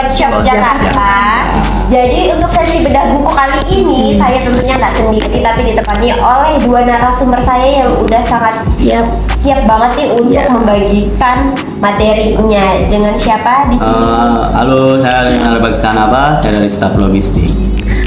Coach Shop Jakarta. Jadi untuk sesi bedah buku kali ini saya tentunya nggak sendiri, tapi ditemani oleh dua narasumber saya yang udah sangat siap banget nih untuk membagikan materinya. Dengan siapa di sini? Halo, saya Arbaksan Abbas, saya dari staf logistik.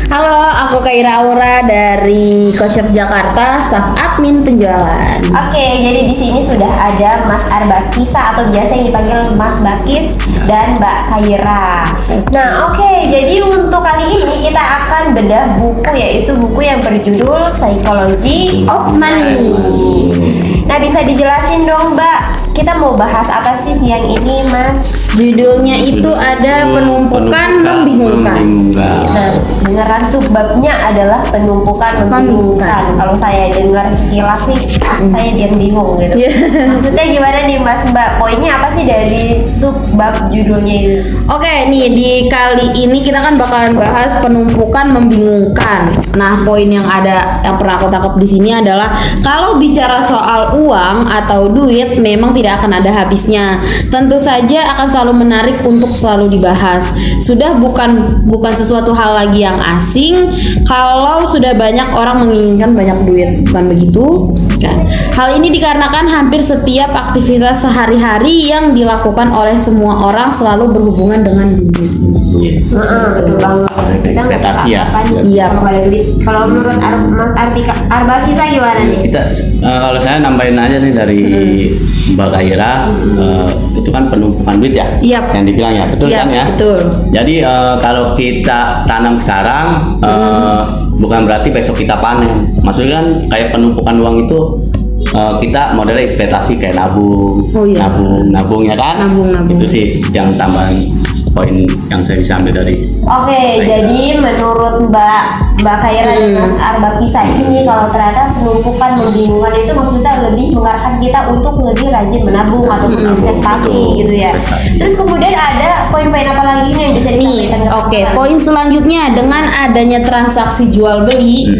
Halo, aku Kaira Aura dari Coach Shop Jakarta, staf admin penjualan. Oke, jadi di sini sudah ada Mas Arbakisa atau biasa yang dipanggil Mas Bakis dan Mbak Kaira. Nah, oke, jadi untuk kali ini kita akan bedah buku, yaitu buku yang berjudul Psychology of Money. Nah, bisa dijelasin dong, Mbak, kita mau bahas apa sih siang ini, Mas? Judulnya itu ada penumpukan membingungkan. Nah, beneran subbabnya adalah penumpukan membingungkan. Kalau saya dengar sekilas sih, saya biar bingung gitu. Maksudnya gimana nih, Mas, Mbak? Poinnya apa sih dari subbab judulnya itu? Oke, nih di kali ini kita kan bakalan bahas penumpukan membingungkan. Nah, poin yang pernah aku tangkap di sini adalah kalau bicara soal uang atau duit memang tidak akan ada habisnya. Tentu saja akan selalu menarik untuk selalu dibahas. Sudah bukan sesuatu hal lagi yang asing kalau sudah banyak orang menginginkan banyak duit, bukan begitu? Kan? Hal ini dikarenakan hampir setiap aktivitas sehari-hari yang dilakukan oleh semua orang selalu berhubungan dengan duit. Betul banget. Kita nggak Ekspektasi ya. Iya. Kalau nggak ada duit. Kalau menurut Mas Arbakisa gimana nih? Kita kalau saya nambahin aja nih dari Mbak Kaira, itu kan penumpukan duit ya, yang dibilang ya, betul kan ya? Betul. Jadi kalau kita tanam sekarang, bukan berarti besok kita panen. Maksudnya kan kayak penumpukan uang itu kita modelnya ekspektasi kayak nabung ya kan? Nabung. Itu sih yang tambahan poin yang saya bisa ambil dari. Oke, jadi menurut Mbak Kaira dan Mas Arbakisa ini, kalau ternyata penumpukan membingungkan itu maksudnya lebih mengarahkan kita untuk lebih rajin menabung atau investasi gitu ya. Terus kemudian ada poin-poin apa lagi nih yang bisa disampaikan? Oke, poin selanjutnya, dengan adanya transaksi jual beli,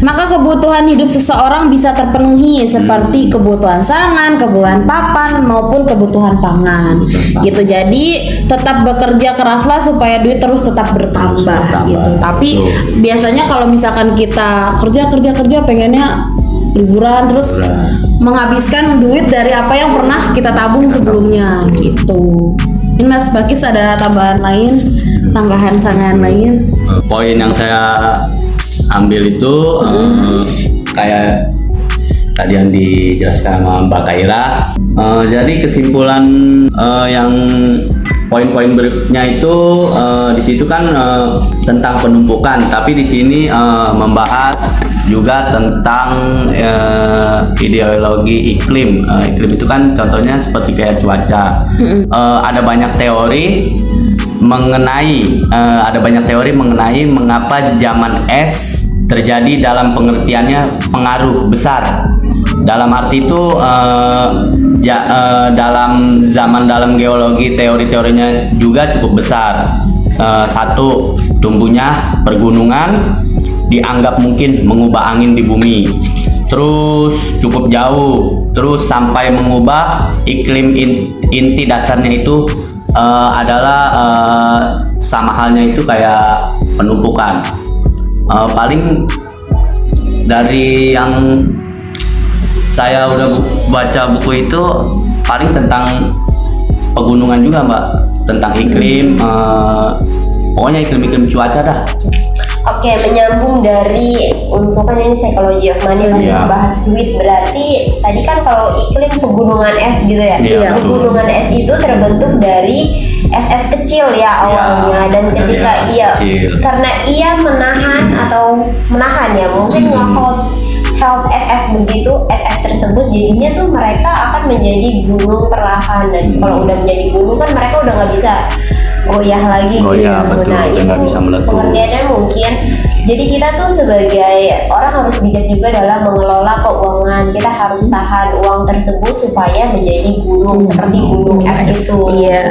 maka kebutuhan hidup seseorang bisa terpenuhi seperti kebutuhan sangan, kebutuhan papan maupun kebutuhan pangan. Gitu. Jadi tetap bekerja keraslah supaya duit terus tetap bertambah gitu. Tapi biasanya kalau misalkan kita kerja pengennya liburan terus menghabiskan duit dari apa yang pernah kita tabung sebelumnya gitu. Ini Mas Bakis ada tambahan lain, sanggahan lain? Poin yang saya ambil itu kayak tadi yang dijelaskan sama Mbak Kaira. Jadi kesimpulan yang poin-poin berikutnya itu di situ kan tentang penumpukan, tapi di sini membahas juga tentang ideologi iklim. Iklim itu kan contohnya seperti kayak cuaca. Ada banyak teori mengenai mengapa zaman es terjadi dalam pengertiannya pengaruh besar. Dalam arti itu dalam geologi teori-teorinya juga cukup besar. Satu, tumbuhnya pergunungan dianggap mungkin mengubah angin di bumi. Terus cukup jauh, terus sampai mengubah iklim inti dasarnya itu adalah sama halnya itu kayak penumpukan. Paling dari yang saya udah baca buku itu paling tentang pegunungan juga, Mbak, tentang iklim, pokoknya iklim cuaca dah. Oke, menyambung dari untuk kan ini psychology of money masih membahas duit, berarti tadi kan kalau iklim pegunungan es gitu ya. Pegunungan es itu terbentuk dari es kecil ya awalnya, dan ketika karena ia menahan ya mungkin health es begitu, es tersebut jadinya tuh mereka akan menjadi gunung perlahan, dan kalau udah menjadi gunung kan mereka udah nggak bisa goyah lagi gitu. Nah itu pengertiannya mungkin. Jadi kita tuh sebagai orang harus bijak juga dalam mengelola keuangan keuangan, kita harus tahan uang tersebut supaya menjadi gunung seperti gunung es itu. Iya.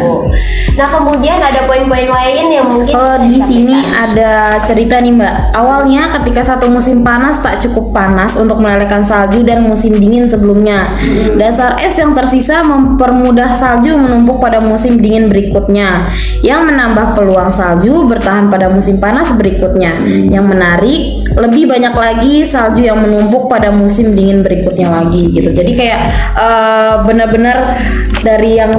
Nah kemudian ada poin-poin lain yang mungkin Kalau bisa di sini disampaikan. ada cerita nih Mbak. Awalnya ketika satu musim panas tak cukup panas untuk melelehkan salju dan musim dingin sebelumnya. Dasar es yang tersisa mempermudah salju menumpuk pada musim dingin berikutnya, yang menambah peluang salju bertahan pada musim panas berikutnya. Yang menarik, lebih banyak lagi salju yang menumpuk pada musim dingin berikutnya lagi gitu. Jadi kayak benar-benar dari yang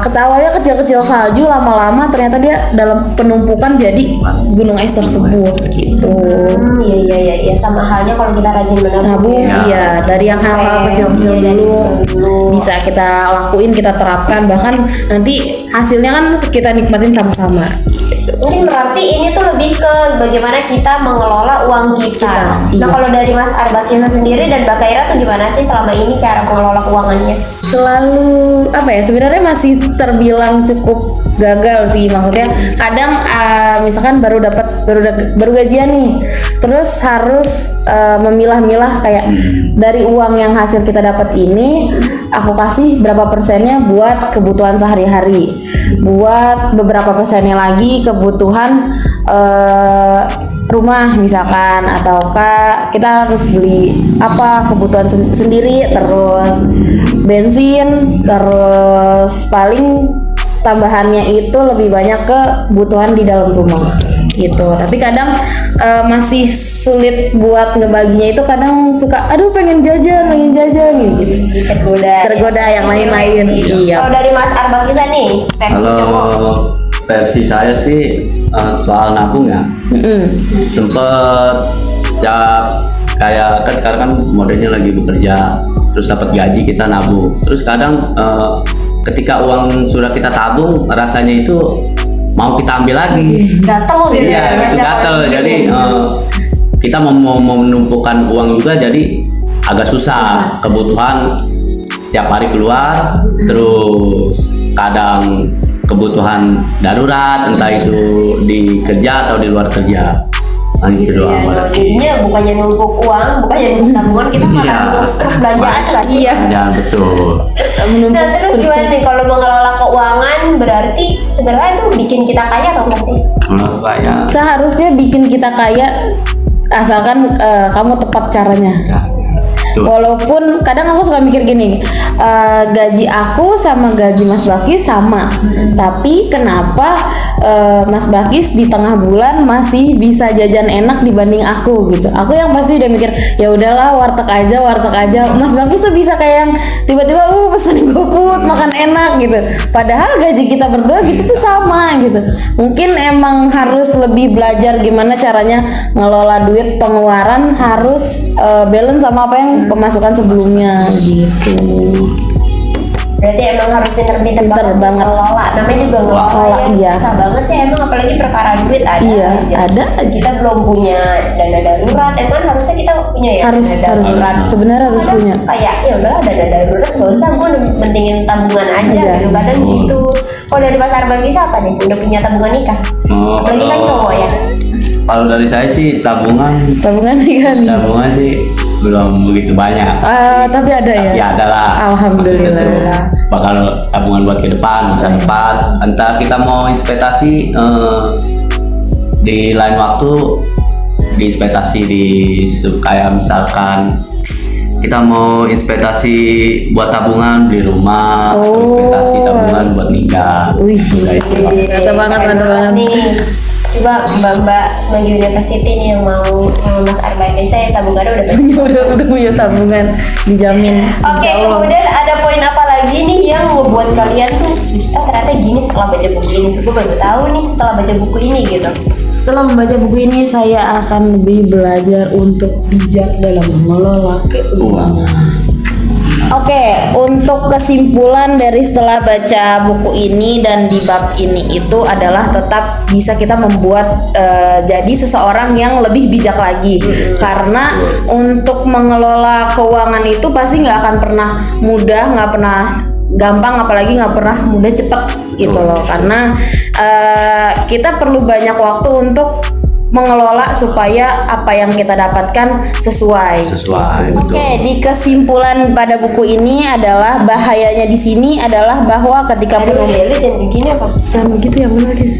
ketawanya kecil-kecil salju, lama-lama ternyata dia dalam penumpukan jadi gunung es tersebut gitu. Iya, sama halnya kalau kita rajin Nabung, menabung. iya, dari yang hal-hal kecil-kecil Iya, dari dulu dulu. bisa kita lakuin, kita terapkan, bahkan nanti hasilnya kan kita nikmatin sama-sama. Mungkin berarti ini tuh lebih ke bagaimana kita mengelola uang kita. Iya. Nah kalau dari Mas Arbakina sendiri dan Mbak Kaira tuh gimana sih selama ini cara mengelola keuangannya? Selalu apa ya, sebenarnya masih terbilang cukup gagal sih, maksudnya kadang misalkan baru gajian nih, terus harus memilah-milah kayak dari uang yang hasil kita dapat ini aku kasih berapa persennya buat kebutuhan sehari-hari, buat beberapa persennya lagi kebutuhan rumah misalkan, ataukah kita harus beli apa kebutuhan sendiri, terus bensin, terus paling tambahannya itu lebih banyak ke kebutuhan di dalam rumah gitu. Tapi kadang masih sulit buat ngebaginya, itu kadang suka aduh pengen jajan gitu. Tergoda yang lain-lain. Iya. Kalau dari Mas Arbakina nih, versi cowok. Kalau versi saya sih soal nabung ya, sempet setiap kayak kan sekarang kan modelnya lagi bekerja, terus dapat gaji kita nabung, terus kadang ketika uang sudah kita tabung rasanya itu mau kita ambil lagi. Gatel gitu Iya, ya. itu gatel. Jadi kita mau menumpukan uang juga jadi agak susah. Kebutuhan setiap hari keluar, terus kadang kebutuhan darurat, entah itu di kerja atau di luar kerja. Nah, itu Gitu doang ya, berarti. jadinya bukannya numpuk uang, bukannya numpuk tabungan, kita malah Iya. numpuk struk belanjaan lagi. Iya. Ya betul. Menumpuk Nah terus terus. gimana nih kalau mengelola keuangan, berarti sebenarnya itu bikin kita kaya atau enggak sih? Menurut saya Seharusnya bikin kita kaya asalkan kamu tepat caranya. betul. Walaupun kadang aku suka mikir gini, gaji aku sama gaji Mas Bakis sama, tapi kenapa Mas Bakis di tengah bulan masih bisa jajan enak dibanding aku gitu? Aku yang pasti udah mikir ya udahlah warteg aja. Mas Bakis tuh bisa kayak yang tiba-tiba pesen GoFood makan enak gitu. Padahal gaji kita berdua gitu tuh sama gitu. Mungkin emang harus lebih belajar gimana caranya ngelola duit, pengeluaran harus balance sama apa yang pemasukan sebelumnya gitu. Berarti emang harus pinter-pinter Pinter banget. ngelola. Namanya juga ngelola Ngelola, ya. iya. Susah banget sih emang, apalagi perkara duit ada Iya, aja. ada aja. Kita belum punya dana darurat, emang harusnya kita punya ya. Harus dana darurat. sebenarnya harus Kadang punya. Kayak ya udahlah dana darurat nggak usah, gue mendingin tabungan aja gitu. Kadang gitu. Kalau dari Mas Arbakis apa nih? Udah punya tabungan nikah? Oh, Apalagi kan kalau- cowok ya. Kalau dari saya sih tabungan sih belum begitu banyak. Tapi ada ya. Ya ada lah. Alhamdulillah. Maksudnya tuh bakal tabungan buat ke depan, masa depan. Entah kita mau investasi di lain waktu, diinvestasi kayak misalkan kita mau investasi buat tabungan beli rumah, atau investasi tabungan buat nikah. Wih, Udah itu. mantap banget. Nih, coba Mbak Semanggi University nih yang mau sama Mas Arbakis, saya tabungannya udah banyak. udah punya tabungan dijamin. Oke, Insya Allah. kemudian ada poin apa lagi nih yang membuat kalian tuh ternyata gini setelah baca buku ini? Gue baru tahu nih setelah baca buku ini gitu. Setelah membaca buku ini, saya akan lebih belajar untuk bijak dalam mengelola keuangan. Oke, untuk kesimpulan dari setelah baca buku ini dan di bab ini itu adalah tetap bisa kita membuat jadi seseorang yang lebih bijak lagi. Karena untuk mengelola keuangan itu pasti nggak akan pernah mudah, nggak pernah gampang, apalagi nggak pernah mudah cepet gitu loh. Karena kita perlu banyak waktu untuk mengelola supaya apa yang kita dapatkan sesuai. Betul. Oke, di kesimpulan pada buku ini adalah bahayanya di sini adalah bahwa ketika Aduh, Deli jangan begini apa? jangan begitu yang benar guys.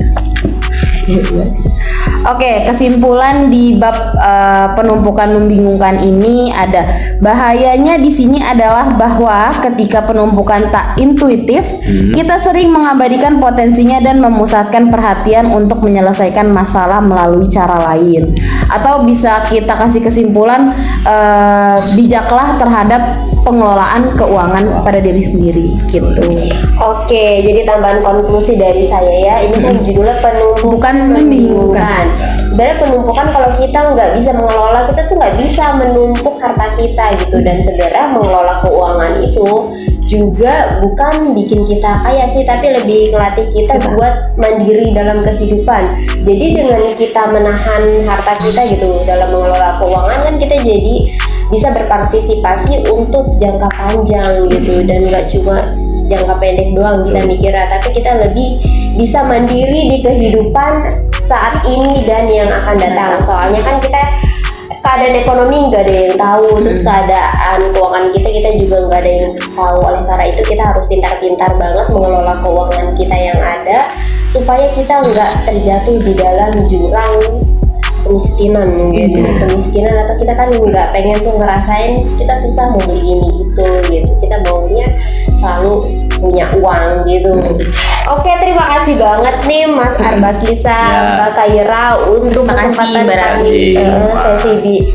Oke, kesimpulan di bab penumpukan membingungkan ini ada bahayanya di sini adalah bahwa ketika penumpukan tak intuitif, kita sering mengabaikan potensinya dan memusatkan perhatian untuk menyelesaikan masalah melalui cara lain. Atau bisa kita kasih kesimpulan bijaklah terhadap pengelolaan keuangan pada diri sendiri gitu. Oke, jadi tambahan konklusi dari saya ya, ini kan judulnya penumpukan membingungkan. Sebenarnya penumpukan kalau kita nggak bisa mengelola, kita tuh nggak bisa menumpuk harta kita gitu. Dan sebenarnya mengelola keuangan itu juga bukan bikin kita kaya sih, tapi lebih ngelatih kita buat mandiri dalam kehidupan. Jadi dengan kita menahan harta kita gitu dalam mengelola keuangan, kan kita jadi bisa berpartisipasi untuk jangka panjang gitu, dan nggak cuma jangka pendek doang kita mikirnya, tapi kita lebih bisa mandiri di kehidupan saat ini dan yang akan datang. Soalnya kan kita keadaan ekonomi nggak ada yang tahu, terus keadaan keuangan kita juga nggak ada yang tahu. Oleh karena itu kita harus pintar-pintar banget mengelola keuangan kita yang ada supaya kita nggak terjatuh di dalam jurang kemiskinan gitu. Kemiskinan, atau kita kan nggak pengen tuh ngerasain kita susah mau beli ini itu gitu, kita maunya selalu punya uang gitu. Oke, terima kasih banget nih Mas Arbakisa, Mbak Kaira untuk kesempatan kami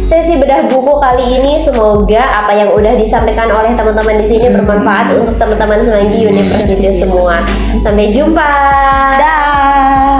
sesi bedah buku kali ini. Semoga apa yang udah disampaikan oleh teman-teman di sini bermanfaat untuk teman-teman Semanggi University semua. Sampai jumpa. Dah.